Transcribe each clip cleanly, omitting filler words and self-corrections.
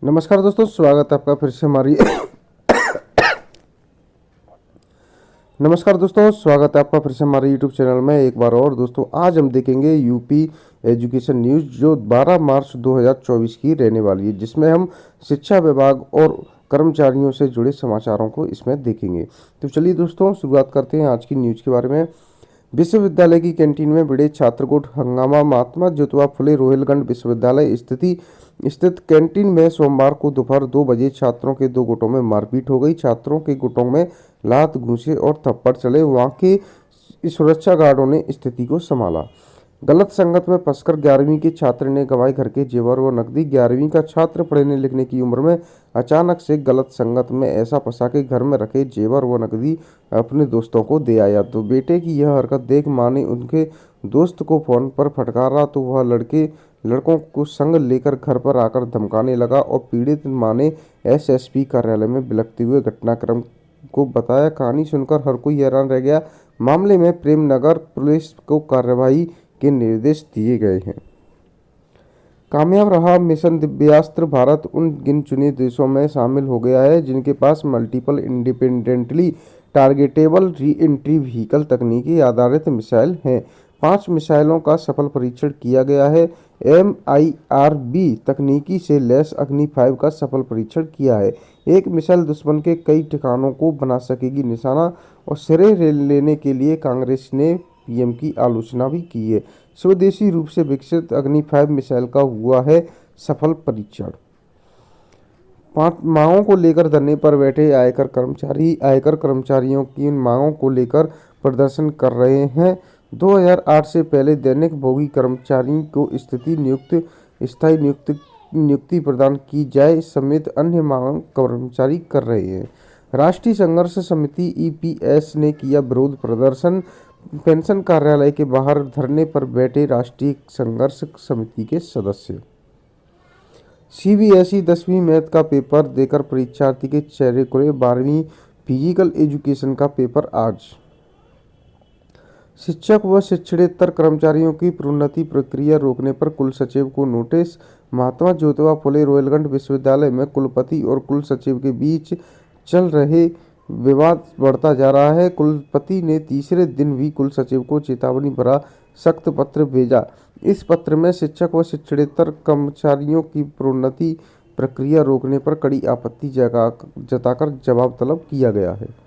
नमस्कार दोस्तों, स्वागत है आपका फिर से हमारी नमस्कार दोस्तों, स्वागत है आपका फिर से हमारे यूट्यूब चैनल में एक बार और। दोस्तों आज हम देखेंगे यूपी एजुकेशन न्यूज़ जो 12 मार्च 2024 की रहने वाली है, जिसमें हम शिक्षा विभाग और कर्मचारियों से जुड़े समाचारों को इसमें देखेंगे। तो चलिए दोस्तों शुरुआत करते हैं आज की न्यूज़ के बारे में। विश्वविद्यालय की कैंटीन में भिड़े छात्रगुट हंगामा। महात्मा ज्योतिबा फुले रोहिलखंड विश्वविद्यालय स्थित कैंटीन में सोमवार को दोपहर 2 बजे छात्रों के दो गुटों में मारपीट हो गई। छात्रों के गुटों में लात घूंसे और थप्पड़ चले। वहां के सुरक्षा गार्डों ने स्थिति को संभाला। गलत संगत में फंसकर 11वीं के छात्र ने गंवाए घर के जेवर व नकदी। 11वीं का छात्र पढ़ने लिखने की उम्र में अचानक से गलत संगत में ऐसा फंसा के घर में रखे जेवर व नकदी अपने दोस्तों को दे आया। तो बेटे की यह हरकत देख मां ने उनके दोस्त को फोन पर फटकारा तो वह लड़कों को संग लेकर घर पर आकर धमकाने लगा और पीड़ित मां ने एसएसपी कार्यालय में बिलखते हुए घटनाक्रम को बताया। कहानी सुनकर हर कोई हैरान रह गया। मामले में प्रेमनगर पुलिस को कार्रवाई के निर्देश दिए गए हैं। कामयाब रहा मिशन दिव्यास्त्र। भारत उन गिन चुने देशों में शामिल हो गया है जिनके पास multiple independently targetable re entry vehicle तकनीकी आधारित मिसाइल हैं। 5 मिसाइलों का सफल परीक्षण किया गया है। MIRV तकनीकी से लैस अग्नि 5 का सफल परीक्षण किया है। एक मिसाइल दुश्मन के कई ठिकानों को बना सकेगी निशाना और सिरे लेने के लिए कांग्रेस ने पीएम की आलोचना भी की है। स्वदेशी रूप से विकसित अग्नि 5 मिसाइल का हुआ है सफल परीक्षण। 5 मांगों को लेकर धरने पर बैठे आयकर कर्मचारियों की इन मांगों को लेकर प्रदर्शन कर रहे हैं। 2008 से पहले दैनिक भोगी कर्मचारी को स्थायी नियुक्ति प्रदान की जाए समेत अन्य मांग कर्मचारी कर रहे हैं। राष्ट्रीय संघर्ष समिति EPS ने किया विरोध प्रदर्शन। पेंशन कार्यालय के बाहर धरने पर बैठे राष्ट्रीय संघर्ष समिति के सदस्य। CBSE 10वीं मैथ का पेपर देकर परीक्षार्थी के चेहरे खुले। 12वीं फिजिकल एजुकेशन का पेपर आज। शिक्षक व शिक्षणेतर कर्मचारियों की प्रोन्नति प्रक्रिया रोकने पर कुल सचिव को नोटिस। महात्मा ज्योतिबा फुले रोहिलखंड विश्वविद्यालय में कुलपति और कुल सचिव के बीच चल रहे विवाद बढ़ता जा रहा है। कुलपति ने तीसरे दिन भी कुल सचिव को चेतावनी भरा सख्त पत्र भेजा। इस पत्र में शिक्षक व शिक्षणेतर कर्मचारियों की प्रोन्नति प्रक्रिया रोकने पर कड़ी आपत्ति जताकर जवाब तलब किया गया है।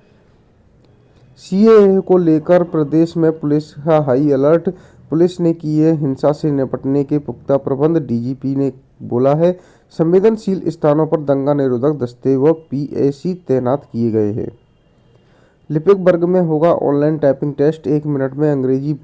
CAA को लेकर प्रदेश में पुलिस का हाई अलर्ट। पुलिस ने किए हिंसा से निपटने के पुख्ता प्रबंध। DGP ने बोला है संवेदनशील स्थानों पर दंगा निरोधक दस्ते व PAC तैनात किए गए हैं। लिपिक वर्ग में होगा ऑनलाइन टाइपिंग टेस्ट। 1 मिनट में अंग्रेजी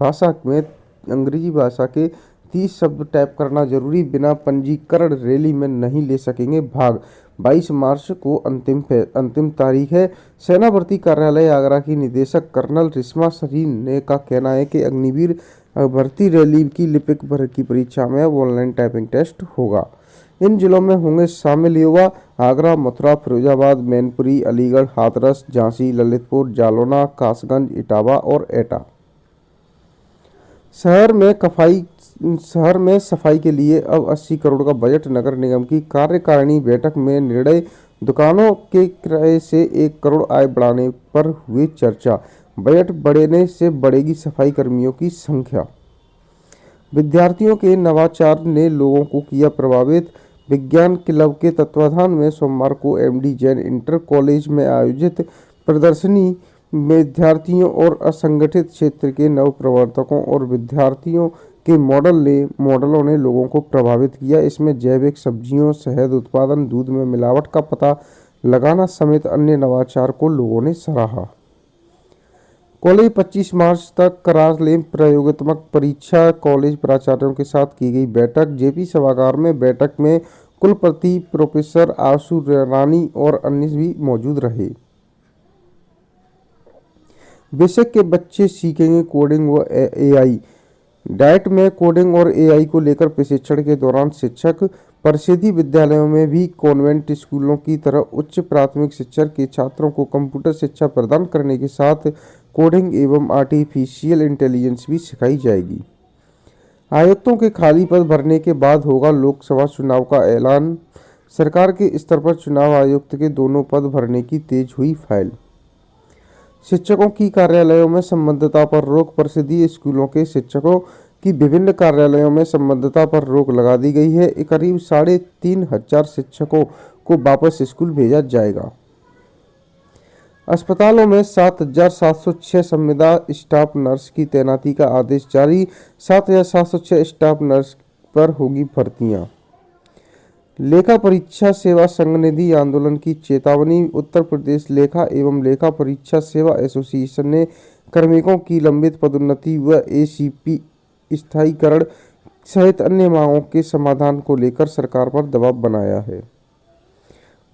भाषा के 30 शब्द टाइप करना जरूरी। बिना पंजीकरण रैली में नहीं ले सकेंगे भाग। 22 मार्च को अंतिम तारीख है। सेना भर्ती कार्यालय आगरा की निदेशक कर्नल रिश्मा सरीन ने का कहना है कि अग्निवीर भर्ती रैली की लिपिक वर्ग की परीक्षा में अब ऑनलाइन टाइपिंग टेस्ट होगा। इन जिलों में होंगे शामिल युवा आगरा, मथुरा, फिरोजाबाद, मैनपुरी, अलीगढ़, हाथरस, झांसी, ललितपुर, जालौना, कासगंज, इटावा और एटा। शहर में सफाई के लिए अब 80 करोड़ का बजट। नगर निगम की कार्यकारिणी बैठक में निर्णय। दुकानों के किराए से 1 करोड़ आय बढ़ाने पर हुई चर्चा। बजट बढ़ने से बढ़ेगी सफाई कर्मियों की संख्या। विद्यार्थियों के नवाचार ने लोगों को किया प्रभावित। विज्ञान क्लब के तत्वाधान में सोमवार को MD जैन इंटर कॉलेज में आयोजित प्रदर्शनी विद्यार्थियों और असंगठित क्षेत्र के नव प्रवर्तकों और विद्यार्थियों के मॉडलों ने लोगों को प्रभावित किया। इसमें जैविक सब्जियों, शहद उत्पादन, दूध में मिलावट का पता लगाना समेत अन्य नवाचार को लोगों ने सराहा। कॉलेज 25 मार्च तक करा ले प्रयोगात्मक परीक्षा। कॉलेज प्राचार्यों के साथ की गई बैठक। JP सभागार में बैठक में कुलपति प्रोफेसर आशु रानी और अन्य भी मौजूद रहे। बेशक के बच्चे सीखेंगे कोडिंग व AI। डाइट में कोडिंग और AI को लेकर प्रशिक्षण के दौरान शिक्षक परिषदीय विद्यालयों में भी कॉन्वेंट स्कूलों की तरह उच्च प्राथमिक शिक्षा के छात्रों को कंप्यूटर शिक्षा प्रदान करने के साथ कोडिंग एवं आर्टिफिशियल इंटेलिजेंस भी सिखाई जाएगी। आयुक्तों के खाली पद भरने के बाद होगा लोकसभा चुनाव का ऐलान। सरकार के स्तर पर चुनाव आयुक्त के दोनों पद भरने की तेज हुई फाइल। शिक्षकों की कार्यालयों में संबद्धता पर रोक। परिषदीय स्कूलों के शिक्षकों की विभिन्न कार्यालयों में संबद्धता पर रोक लगा दी गई है। करीब 3,500 शिक्षकों को वापस स्कूल भेजा जाएगा। अस्पतालों में 7,706 संविदा स्टाफ नर्स की तैनाती का आदेश जारी। 7,706 स्टाफ नर्स पर होगी भर्तियां। लेखा परीक्षा सेवा संघ ने दी आंदोलन की चेतावनी। उत्तर प्रदेश लेखा एवं लेखा परीक्षा सेवा एसोसिएशन ने कार्मिकों की लंबित पदोन्नति व एसीपी स्थायीकरण सहित अन्य मांगों के समाधान को लेकर सरकार पर दबाव बनाया है।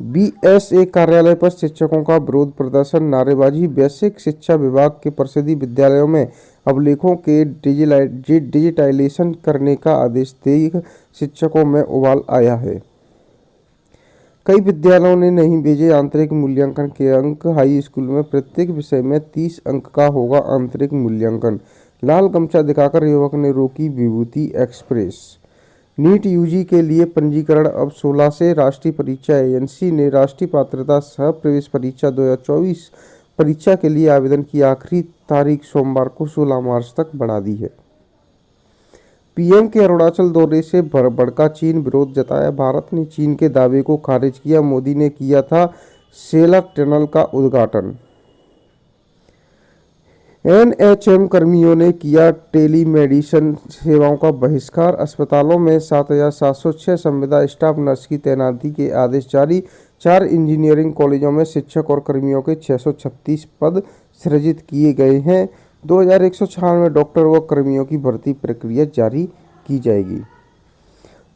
बीएसए कार्यालय पर शिक्षकों का विरोध प्रदर्शन, नारेबाजी। वैश्विक शिक्षा विभाग के परिषदीय विद्यालयों में अभिलेखों के डिजिटाइजेशन करने का आदेश देकर शिक्षकों में उबाल आया है। कई विद्यालयों ने नहीं भेजे आंतरिक मूल्यांकन के अंक। हाई स्कूल में प्रत्येक विषय में 30 अंक का होगा आंतरिक मूल्यांकन। लाल गमछा दिखाकर युवक ने रोकी विभूति एक्सप्रेस। नीट यूजी के लिए पंजीकरण अब 16 से। राष्ट्रीय परीक्षा एजेंसी ने राष्ट्रीय पात्रता सह प्रवेश परीक्षा 2024 परीक्षा के लिए आवेदन की आखिरी तारीख सोमवार को 16 मार्च तक बढ़ा दी है। पीएम के अरुणाचल दौरे से भड़का चीन, विरोध जताया। भारत ने चीन के दावे को खारिज किया। मोदी ने किया था सेला टनल का उद्घाटन। एनएचएम कर्मियों ने किया टेलीमेडिसिन सेवाओं का बहिष्कार। अस्पतालों में 7,706 संविदा स्टाफ नर्स की तैनाती के आदेश जारी। 4 इंजीनियरिंग कॉलेजों में शिक्षक और कर्मियों के 636 पद सृजित किए गए हैं। 2,196 डॉक्टर व कर्मियों की भर्ती प्रक्रिया जारी की जाएगी।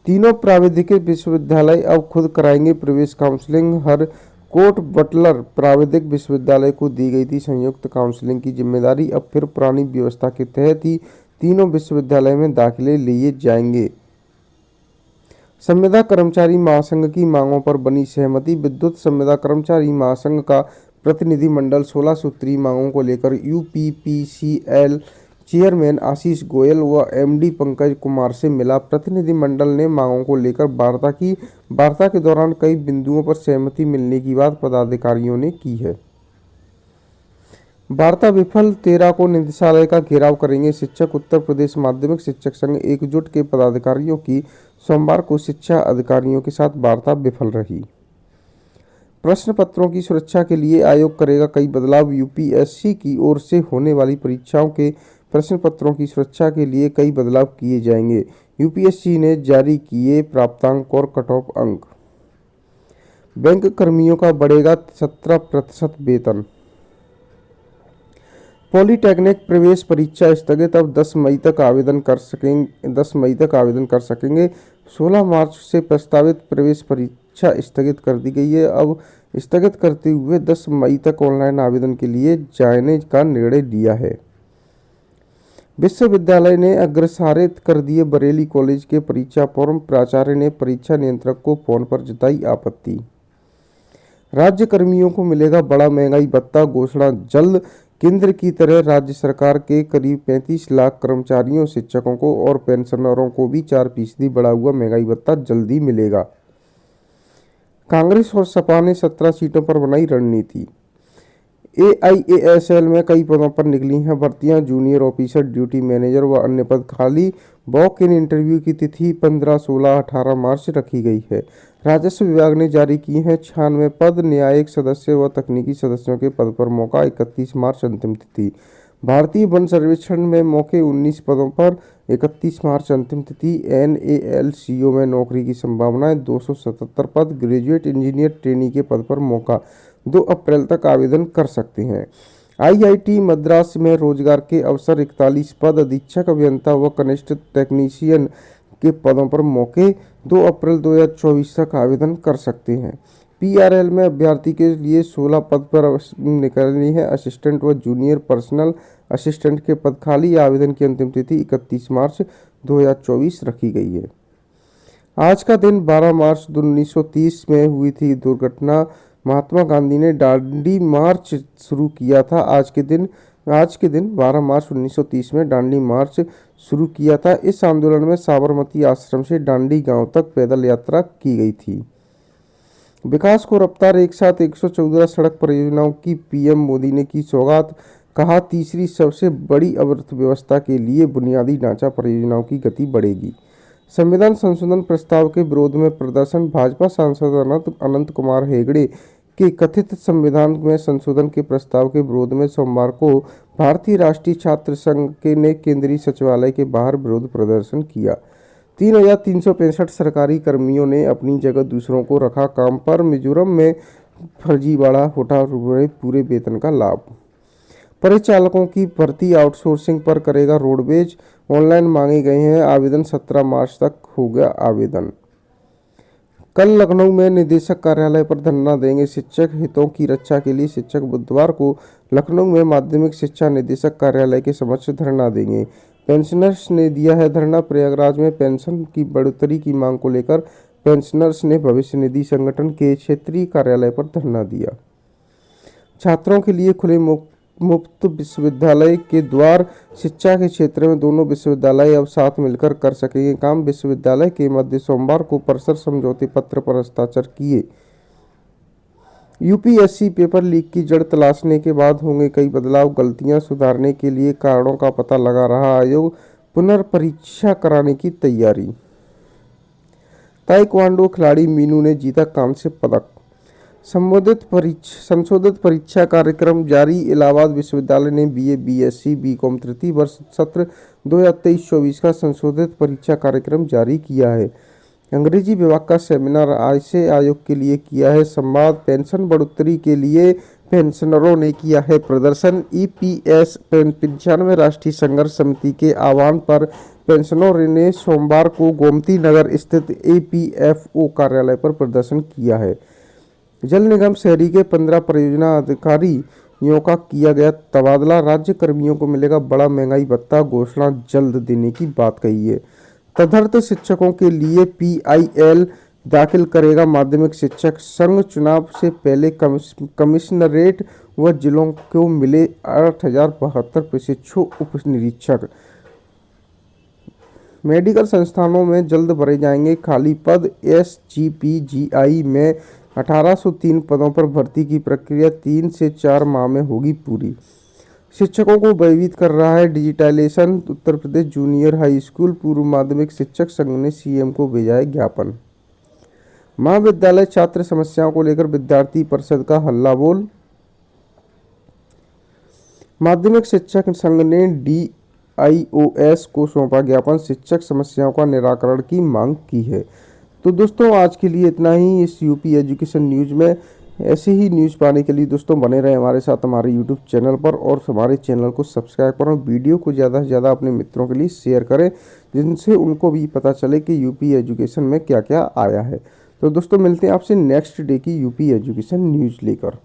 तीनों प्राविधिक विश्वविद्यालय अब खुद कराएंगे प्रवेश काउंसलिंग। हर कोट बटलर प्राविधिक विश्वविद्यालय को दी गई थी संयुक्त काउंसलिंग की जिम्मेदारी। अब फिर पुरानी व्यवस्था के तहत ही तीनों विश्वविद्यालय में दाखिले लिए जाएंगे। संविदा कर्मचारी महासंघ की मांगों पर बनी सहमति। विद्युत संविदा कर्मचारी महासंघ का प्रतिनिधि मंडल 16 सूत्रीय मांगों को लेकर यूपीपीसीएल चेयरमैन आशीष गोयल व एमडी पंकज कुमार से मिला। प्रतिनिधि मंडल ने मांगों को लेकर वार्ता की। वार्ता के दौरान कई बिंदुओं पर सहमति मिलने की बात पदाधिकारियों ने की है। वार्ता विफल। 13 को निदेशालय का घेराव करेंगे शिक्षक। उत्तर प्रदेश माध्यमिक शिक्षक संघ एकजुट के पदाधिकारियों की सोमवार को शिक्षा अधिकारियों के साथ वार्ता विफल रही। प्रश्न पत्रों की सुरक्षा के लिए आयोग करेगा कई बदलाव। यूपीएससी की ओर से होने वाली परीक्षाओं के प्रश्न पत्रों की सुरक्षा के लिए कई बदलाव किए जाएंगे। यूपीएससी ने जारी किए प्राप्तांक और कट ऑफ अंक। बैंक कर्मियों का बढ़ेगा 17% वेतन। पॉलिटेक्निक प्रवेश परीक्षा स्थगित। अब 10 मई तक आवेदन कर सकेंगे। 16 मार्च से प्रस्तावित प्रवेश परीक्षा स्थगित कर दी गई है। अब स्थगित करते हुए 10 मई तक ऑनलाइन आवेदन के लिए जाने का निर्णय लिया है। विश्वविद्यालय ने अग्रसारित कर दिए बरेली कॉलेज के परीक्षा फॉर्म। प्राचार्य ने परीक्षा नियंत्रक को फोन पर जताई आपत्ति। राज्य कर्मियों को मिलेगा बड़ा महंगाई भत्ता, घोषणा जल्द। केंद्र की तरह राज्य सरकार के करीब 35 लाख कर्मचारियों, शिक्षकों को और पेंशनरों को भी 4% बढ़ा हुआ महंगाई भत्ता जल्दी मिलेगा। कांग्रेस और सपा ने 17 सीटों पर बनाई रणनीति। एआईएएसएल में कई पदों पर निकली हैं भर्तियां। जूनियर ऑफिसर, ड्यूटी मैनेजर व अन्य पद खाली। वॉक इन इंटरव्यू की तिथि 15, 16, 18 मार्च रखी गई है। राजस्व विभाग ने जारी किए हैं 96 पद। न्यायिक सदस्य व तकनीकी सदस्यों के पद पर मौका 31 मार्च अंतिम तिथि। भारतीय वन सर्वेक्षण में मौके 19 पदों पर 31 मार्च अंतिम तिथि। एनएएलसीओ में नौकरी की संभावनाएं 277 पद। ग्रेजुएट इंजीनियर ट्रेनी के पद पर मौका 2 अप्रैल तक आवेदन कर सकते हैं। आईआईटी मद्रास में रोजगार के अवसर 41 पद। अधीक्षक अभियंता व कनिष्ठ टेक्नीशियन के पदों पर मौके 2 अप्रैल 2024 तक आवेदन कर सकते हैं। पीआरएल में अभ्यर्थी के लिए 16 पद पर निकलनी है। असिस्टेंट व जूनियर पर्सनल असिस्टेंट के पद खाली। आवेदन की अंतिम तिथि 31 मार्च 2024 रखी गई है। आज का दिन 12 मार्च 1930 में हुई थी दुर्घटना। महात्मा गांधी ने दांडी मार्च शुरू किया था। आज के दिन 12 मार्च 1930 में दांडी मार्च शुरू किया था। इस आंदोलन में साबरमती आश्रम से दांडी गांव तक पैदल यात्रा की गई थी। विकास को रफ्तार, एक साथ 114 सड़क परियोजनाओं की पीएम मोदी ने की सौगात। कहा, तीसरी सबसे बड़ी अर्थव्यवस्था के लिए बुनियादी ढांचा परियोजनाओं की गति बढ़ेगी। संविधान संशोधन प्रस्ताव के विरोध में प्रदर्शन, भाजपा सांसद अनंत कुमार हेगड़े के कथित संविधान में संशोधन के प्रस्ताव के विरोध में सोमवार को भारतीय राष्ट्रीय छात्र संघ ने केंद्रीय सचिवालय के बाहर विरोध प्रदर्शन किया। 3,365 सरकारी कर्मियों ने अपनी जगह दूसरों को रखा काम पर। मिजोरम में फर्जीवाड़ा, उठा पूरे वेतन का लाभ। परिचालकों की भर्ती आउटसोर्सिंग पर करेगा रोडवेज। ऑनलाइन मांगे गए हैं आवेदन, 17 मार्च तक होगा आवेदन। कल लखनऊ में निदेशक कार्यालय पर धरना देंगे शिक्षक। हितों की रक्षा के लिए शिक्षक बुधवार को लखनऊ में माध्यमिक शिक्षा निदेशक कार्यालय के समक्ष धरना देंगे। पेंशनर्स ने दिया है धरना। प्रयागराज में पेंशन की बढ़ोतरी की मांग को लेकर पेंशनर्स ने भविष्य निधि संगठन के क्षेत्रीय कार्यालय पर धरना दिया। छात्रों के लिए खुले मुफ्त विश्वविद्यालय के द्वार। शिक्षा के क्षेत्र में दोनों विश्वविद्यालय अब साथ मिलकर कर सकेंगे काम। विश्वविद्यालय के मध्य सोमवार को परस्पर समझौते पत्र पर हस्ताक्षर किए। यूपीएससी पेपर लीक की जड़ तलाशने के बाद होंगे कई बदलाव। गलतियां सुधारने के लिए कारणों का पता लगा रहा आयोग। पुनर्परीक्षा कराने की तैयारी। ताइक्वांडो खिलाड़ी मीनू ने जीता कांस्य पदक। संशोधित परीक्षा कार्यक्रम जारी। इलाहाबाद विश्वविद्यालय ने बीए, बीएससी, बीकॉम तृतीय वर्ष सत्र 2023-24 का संशोधित परीक्षा कार्यक्रम जारी किया है। अंग्रेजी विभाग का सेमिनार आयसे आयोग के लिए किया है संवाद। पेंशन बढ़ोतरी के लिए पेंशनरों ने किया है प्रदर्शन। ईपीएस 95 राष्ट्रीय संघर्ष समिति के आह्वान पर पेंशनरों ने सोमवार को गोमती नगर स्थित एपीएफओ कार्यालय पर प्रदर्शन किया है। जल निगम शहरी के 15 परियोजना अधिकारियों का किया गया तबादला। राज्य कर्मियों को मिलेगा बड़ा महंगाई भत्ता, घोषणा जल्द देने की बात कही है। तदर्थ शिक्षकों के लिए पीआईएल दाखिल करेगा माध्यमिक शिक्षक संघ। चुनाव से पहले कमिश्नरेट व जिलों को मिले 8,072 प्रशिक्षु उप निरीक्षक। मेडिकल संस्थानों में जल्द भरे जाएंगे खाली पद। एसजीपीजीआई में 1803 पदों पर भर्ती की प्रक्रिया 3 से 4 माह में होगी पूरी। शिक्षकों को भयभीत कर रहा है digitalisation. Uttar Pradesh junior high school पूर्व माध्यमिक शिक्षक संघ ने सीएम को भेजा है ज्ञापन। महाविद्यालय छात्र समस्याओं को लेकर विद्यार्थी परिषद का हल्ला बोल। माध्यमिक शिक्षक संघ ने डीआईओएस को सौंपा ज्ञापन। शिक्षक समस्याओं का निराकरण की मांग की है। तो दोस्तों आज के लिए इतना ही इस यूपी एजुकेशन न्यूज़ में। ऐसे ही न्यूज़ पाने के लिए दोस्तों बने रहे हमारे साथ हमारे यूट्यूब चैनल पर और हमारे चैनल को सब्सक्राइब करें। वीडियो को ज़्यादा से ज़्यादा अपने मित्रों के लिए शेयर करें जिनसे उनको भी पता चले कि यूपी एजुकेशन में क्या क्या आया है। तो दोस्तों मिलते हैं आपसे नेक्स्ट डे की यूपी एजुकेशन न्यूज़ लेकर।